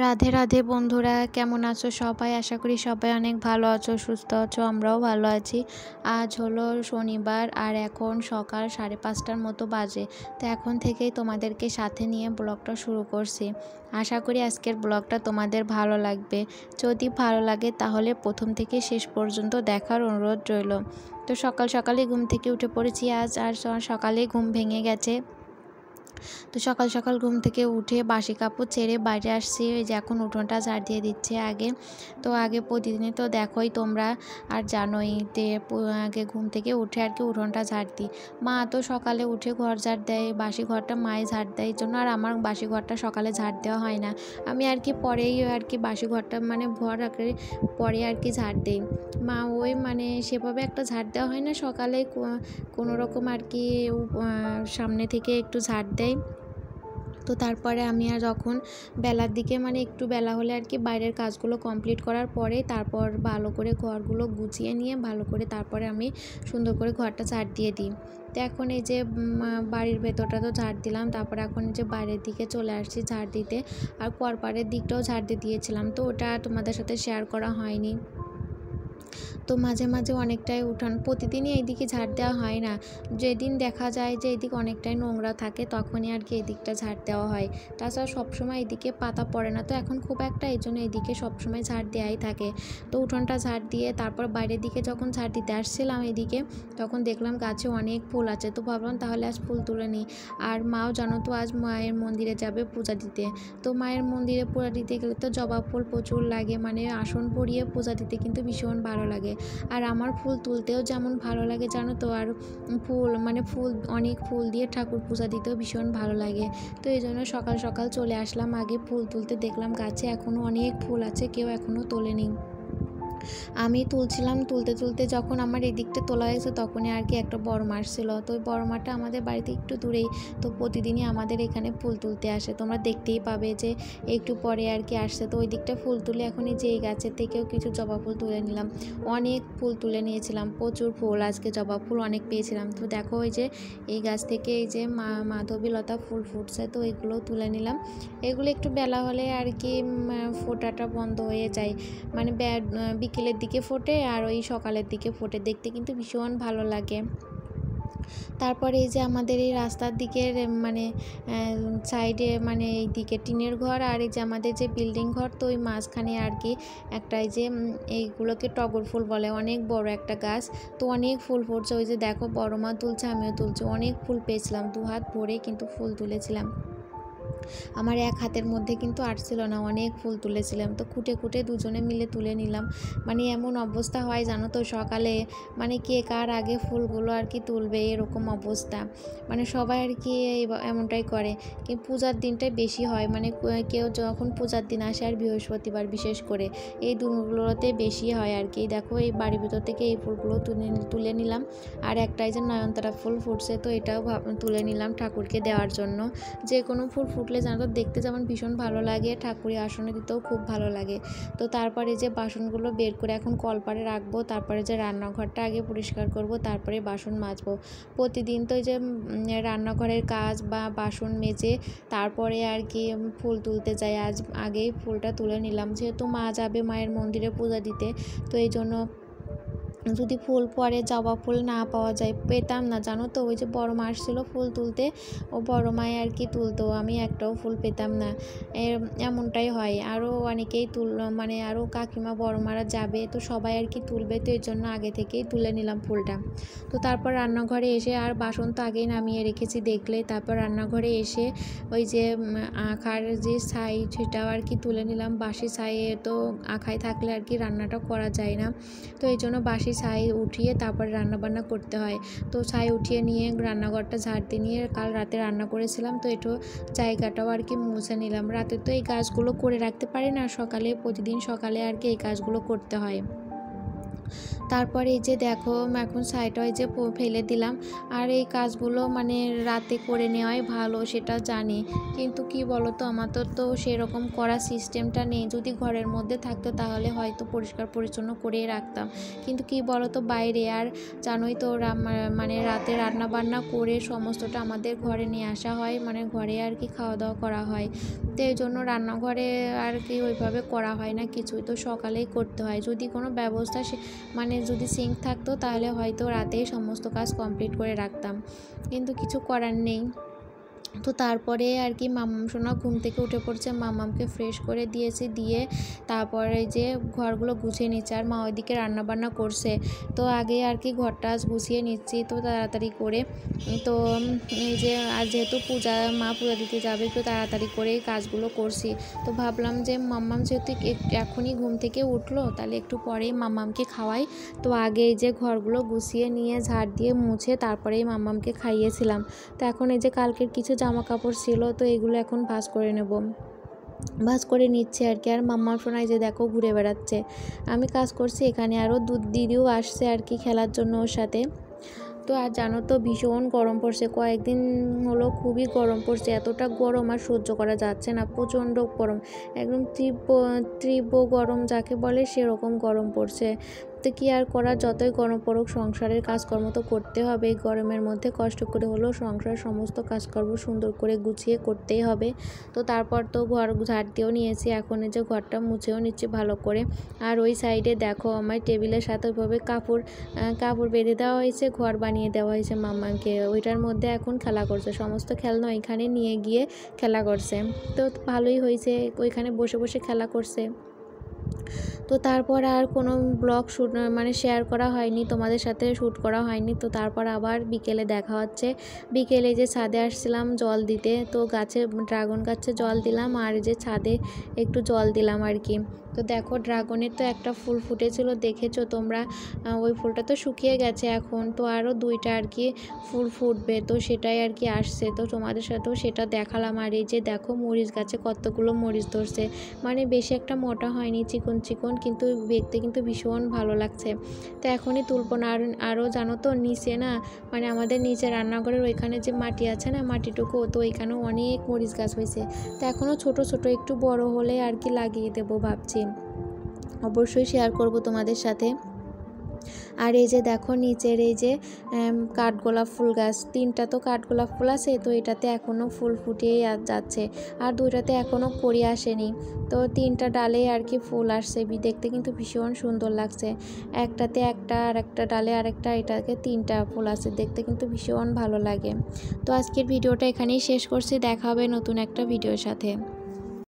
রাধে রাধে বন্ধুরা, কেমন আছো সবাই? আশা করি সবাই অনেক ভালো আছো, সুস্থ আছো। আমরাও ভালো আছি। আজ হলো শনিবার আর এখন সকাল 5:30টার মতো বাজে। তো এখন থেকেই তোমাদেরকে সাথে নিয়ে ব্লগটা শুরু করছি। আশা করি আজকের ব্লগটা তোমাদের ভালো লাগবে। যদি ভালো লাগে তাহলে প্রথম থেকে শেষ পর্যন্ত দেখার অনুরোধ রইল। তো সকাল সকালে ঘুম থেকে উঠে পড়েছি আজ, আর সকালে ঘুম ভেঙে গেছে। তো সকাল সকাল ঘুম থেকে উঠে বাসি কাপড় ছেড়ে বাইরে আসছি। ওই যে এখন উঠোনটা ঝাড় দিয়ে দিচ্ছে আগে। তো আগে প্রতিদিনই তো দেখোই তোমরা, আর জানোই যে আগে ঘুম থেকে উঠে আর কি উঠোনটা ঝাড় দিই। মা তো সকালে উঠে ঘর ঝাড় দেয়, বাসি ঘরটা মায়ে ঝাড় দেয়, এই জন্য আর আমার বাসি ঘরটা সকালে ঝাড় দেওয়া হয় না। আমি আর কি পরেই আর কি বাসি ঘরটা মানে ঘর আঁকড়ে পরে আর কি ঝাড় দিই। মা ওই মানে সেভাবে একটা ঝাড় দেওয়া হয় না সকালে, কোনো রকম আর কি সামনে থেকে একটু ঝাড় দেয়। তো তারপরে আমি আর যখন বেলার দিকে মানে একটু বেলা হলে আর কি বাইরের কাজগুলো কমপ্লিট করার পরে তারপর ভালো করে ঘরগুলো গুছিয়ে নিয়ে ভালো করে তারপরে আমি সুন্দর করে ঘরটা ঝাড় দিয়ে দিই। তো এখন এই যে বাড়ির ভেতরটা তো ঝাড় দিলাম, তারপর এখন এই যে বাইরের দিকে চলে আসছি ঝাড় দিতে। আর কোয়ারপাড়ের দিকটাও ঝাড় দিয়ে দিয়েছিলাম, তো ওটা তোমাদের সাথে শেয়ার করা হয়নি। তো মাঝে মাঝে অনেকটাই উঠান প্রতিদিনই এইদিকে ঝাড় দেওয়া হয় না। যেদিন দেখা যায় যে এদিকে অনেকটাই নোংরা থাকে তখনই আর কি এদিকটা ঝাড় দেওয়া হয়। তাছাড়া সবসময় এদিকে পাতা পড়ে না তো এখন খুব একটা, এই জন্য এদিকে সবসময় ঝাড় দেওয়াই থাকে। তো উঠোনটা ঝাড় দিয়ে তারপর বাইরের দিকে যখন ঝাড় দিতে আসছিলাম এদিকে, তখন দেখলাম গাছে অনেক ফুল আছে। তো ভাবলাম তাহলে আজ ফুল তুলে নিই। আর মাও জানো তো আজ মায়ের মন্দিরে যাবে পূজা দিতে। তো মায়ের মন্দিরে পূজা দিতে গেলে তো জবা ফুল প্রচুর লাগে, মানে আসন পরিয়ে পূজা দিতে কিন্তু ভীষণ ভালো লাগে। আর আমার ফুল তুলতেও যেমন ভালো লাগে জানো তো, আর ফুল মানে ফুল অনেক ফুল দিয়ে ঠাকুর পূজা দিতেও ভীষণ ভালো লাগে। তো এই জন্য সকাল সকাল চলে আসলাম আগে ফুল তুলতে। দেখলাম গাছে এখনও অনেক ফুল আছে, কেউ এখনও তোলেনি। আমি তুলছিলাম, তুলতে তুলতে যখন আমার এদিকটা তোলা হয়েছে তখনই আর কি একটা বড় মাছ ছিল। তো ওই বড় মাছটা আমাদের বাড়িতে একটু দূরেই, তো প্রতিদিনই আমাদের এখানে ফুল তুলতে আসে। তোমরা দেখতেই পাবে যে একটু পরে আর কি আসছে। তো ওই দিকটা ফুল তুলে এখন এই যে এই গাছের থেকেও কিছু জবা ফুল তুলে নিলাম। অনেক ফুল তুলে নিয়েছিলাম, প্রচুর ফুল, আজকে জবা ফুল অনেক পেয়েছিলাম। তো দেখো ওই যে এই গাছ থেকে এই যে মাধবীলতা ফুল ফুটছে, তো এগুলো তুলে নিলাম। এগুলো একটু বেলা হলে আর কি ফোটাটা বন্ধ হয়ে যায়, মানে বিকেলের দিকে ফোটে আর ওই সকালের দিকে ফোটে, দেখতে কিন্তু ভীষণ ভালো লাগে। তারপরে এই যে আমাদের এই রাস্তার দিকের মানে সাইডে মানে এই দিকে টিনের ঘর, আর এই যে আমাদের যে বিল্ডিং ঘর, তো ওই মাঝখানে আর কি একটা এই যে এইগুলোকে টগর ফুল বলে, অনেক বড় একটা গাছ। তো অনেক ফুল ফুটছে, ওই যে দেখো বড় মা তুলছে আমিও তুলছি, অনেক ফুল পেয়েছিলাম, 2 হাত ভরে কিন্তু ফুল তুলেছিলাম। আমার এক হাতের মধ্যে কিন্তু আটছিল না, অনেক ফুল তুলেছিলাম। তো খুঁটে খুঁটে দুজনে মিলে তুলে নিলাম। মানে এমন অবস্থা হয় জানো তো সকালে, মানে কে কার আগে ফুলগুলো আর কি তুলবে এরকম অবস্থা। মানে সবাই আর কি এমনটাই করে। কিন্তু পূজার দিনটাই বেশি হয়, মানে কেউ যখন পূজার দিন আসে আর বৃহস্পতিবার বিশেষ করে এই দিনগুলোতে বেশি হয় আর কি। দেখো এই বাড়ির ভিতর থেকে এই ফুলগুলো তুলে নিলাম। আর একটাই যে নয়নতারা ফুল ফুটছে, তো এটাও তুলে নিলাম ঠাকুরকে দেওয়ার জন্য। যে কোনো ফুল ফুটলে জানো তো দেখতে যেমন ভীষণ ভালো লাগে, ঠাকুরের আসনে দিতেও খুব ভালো লাগে। তো তারপরে যে বাসনগুলো বের করে এখন কলপারে রাখবো, তারপরে যে রান্নাঘরটা আগে পরিষ্কার করব, তারপরে বাসন মাজবো। প্রতিদিন তো যে রান্নাঘরের কাজ বা বাসন মেজে তারপরে আর কি ফুল তুলতে যাই। আজ আগেই ফুলটা তুলে নিলাম, যেহেতু মা যাবে মায়ের মন্দিরে পূজা দিতে। তো এই জন্য যদি ফুল পরে জবা ফুল না পাওয়া যায়, পেতাম না জানো তো। ওই যে বড় মা আসছিলো ফুল তুলতে, ও বড় মায়ে আর কি তুলতো, আমি একটাও ফুল পেতাম না। এমনটাই হয়। আরও অনেকেই মানে আরও কাকিমা বড় মারা যাবে, তো সবাই আর কি তুলবে, তো এর জন্য আগে থেকেই তুলে নিলাম ফুলটা। তো তারপর রান্নাঘরে এসে, আর বাসন তো আগেই নামিয়ে রেখেছি দেখলে, তারপর রান্নাঘরে এসে ওই যে আখার যে ছাই সেটাও আর কি তুলে নিলাম। বাসি ছাইয়ে তো আখায় থাকলে আর কি রান্নাটা করা যায় না, তো এই জন্য বাসি ছাই উঠিয়ে তারপরে রান্নাবান্না করতে হয়। তো ছাই উঠিয়ে নিয়ে রান্নাঘরটা ঝাড় দিয়ে নিয়ে কাল রাতে রান্না করেছিলাম, তো একটু জায়গাটাও আর কি মুছে নিলাম। রাতে তো এই কাজগুলো করে রাখতে পারি না, সকালে প্রতিদিন সকালে আর কি এই কাজগুলো করতে হয়। তারপরে এই যে দেখো এখন সাইডে যে ফেলে দিলাম। আর এই কাজগুলো মানে রাতে করে নেওয়াই ভালো সেটা জানি, কিন্তু কি বলো তো আমার তো সেরকম করা সিস্টেমটা নেই। যদি ঘরের মধ্যে থাকতো তাহলে হয়তো পরিষ্কার পরিচ্ছন্ন করেই রাখতাম, কিন্তু কি বলো তো বাইরে আর জানোই তো মানে রাতে রান্না বান্না করে সমস্তটা আমাদের ঘরে নিয়ে আসা হয়, মানে ঘরে আর কি খাওয়া দাওয়া করা হয়। তো এই জন্য রান্নাঘরে আর কি ওইভাবে করা হয় না কিছুই, তো সকালেই করতে হয়। যদি কোনো ব্যবস্থা মানে যদি সিঙ্ক থাকতো তাহলে হয়তো রাতেই সমস্ত কাজ কমপ্লিট করে রাখতাম, কিন্তু কিছু করার নেই। তো তারপরে আর কি মাম্মাম সোনা ঘুম থেকে উঠে পড়ছে, মাম্মামকে ফ্রেশ করে দিয়েছি, দিয়ে তারপরে যে ঘরগুলো গুছিয়ে নিচ্ছে। আর মা ওইদিকে রান্নাবান্না করছে, তো আগে আর কি ঘরটা গুছিয়ে নিচ্ছি তো তাড়াতাড়ি করে। তো এই যে আর যেহেতু মা পূজা দিতে যাবে, একটু তাড়াতাড়ি করে এই কাজগুলো করছি। তো ভাবলাম যে মাম্মাম যেহেতু এখনই ঘুম থেকে উঠলো, তাহলে একটু পরেই মাম্মামকে খাওয়াই। তো আগে এই যে ঘরগুলো গুছিয়ে নিয়ে ঝাড় দিয়ে মুছে তারপরেই মাম্মামকে খাইয়েছিলাম। তো এখন এই যে কালকের কিছু জামা কাপড় ছিল, তো এগুলো এখন ভাঁজ করে নেব, ভাঁজ করে নিচ্ছে আর কি। আর মাম্মা সোনাই যে দেখো ঘুরে বেড়াচ্ছে, আমি কাজ করছি এখানে। আরও দিদিও আসছে আর কি খেলার জন্য ওর সাথে। তো আর জানো তো ভীষণ গরম পড়ছে, কয়েকদিন হলো খুবই গরম পড়ছে, এতটা গরম আর সহ্য করা যাচ্ছে না, প্রচণ্ড গরম, একদম তীব্র গরম যাকে বলে সেরকম গরম পড়ছে। তো কি আর করা, যতই গরম পড়ুক সংসারের কাজকর্ম তো করতে হবে। এই গরমের মধ্যে কষ্ট করে হলেও সংসারের সমস্ত কাজকর্ম সুন্দর করে গুছিয়ে করতেই হবে। তো তারপর তো ঘর ঝাড় দিয়েও নিয়েছি, এখন এই যে ঘরটা মুছেও নিচ্ছি ভালো করে। আর ওই সাইডে দেখো আমার টেবিলের সাথে ওইভাবে কাপড় বেঁধে দেওয়া হয়েছে, ঘর বানিয়ে দেওয়া হয়েছে মাম্মাকে। ওইটার মধ্যে এখন খেলা করছে, সমস্ত খেলনা ওইখানে নিয়ে গিয়ে খেলা করছে। তো ভালোই হয়েছে, ওইখানে বসে বসে খেলা করছে। তো তারপর আর কোনো ব্লগ শ্যুট মানে শেয়ার করা হয়নি, তোমাদের সাথে শ্যুট করা হয়নি। তো তারপর আবার বিকেলে দেখা হচ্ছে। বিকেলে যে ছাদে আসছিলাম জল দিতে, তো ড্রাগন গাছে জল দিলাম, আর যে ছাদে একটু জল দিলাম আর কি। তো দেখো ড্রাগনের তো একটা ফুল ফুটেছিল, দেখেছো তোমরা, ওই ফুলটা তো শুকিয়ে গেছে এখন, তো আরও 2টা আর কি ফুল ফুটবে, তো সেটাই আর কি আসছে। তো তোমাদের সাথেও সেটা দেখালাম। আর এই যে দেখো মরিচ গাছে কতগুলো মরিচ ধরছে, মানে বেশি একটা মোটা হয়নি, চিকন চিকন, কিন্তু দেখতে কিন্তু ভীষণ ভালো লাগছে। তো এখনই তুলব না। আরও জানো তো নিচে না, মানে আমাদের নিচে রান্নাঘরের ওইখানে যে মাটি আছে না, মাটিটুকু, তো ওইখানেও অনেক মরিচ গাছ হয়েছে। তো এখনও ছোট ছোট একটু বড় হলে আর কি লাগিয়ে দেবো ভাবছি, অবশ্যই শেয়ার করব তোমাদের সাথে। আর এই যে দেখো নিচের এই যে কাঠগোলাপ ফুল গাছ, 3টা তো কাঠগোলাপ ফুল আছে, তো এটাতে এখনও ফুল ফুটিয়েই যাচ্ছে, আর 2টাতে এখনও কড়ি আসেনি। তো 3টা ডালে আর কি ফুল আসছে, দেখতে কিন্তু ভীষণ সুন্দর লাগছে। একটাতে একটা, আর একটা ডালে আরেকটা, এটাকে 3টা ফুল আছে, দেখতে কিন্তু ভীষণ ভালো লাগে। তো আজকের ভিডিওটা এখানেই শেষ করছি, দেখা হবে নতুন একটা ভিডিওর সাথে।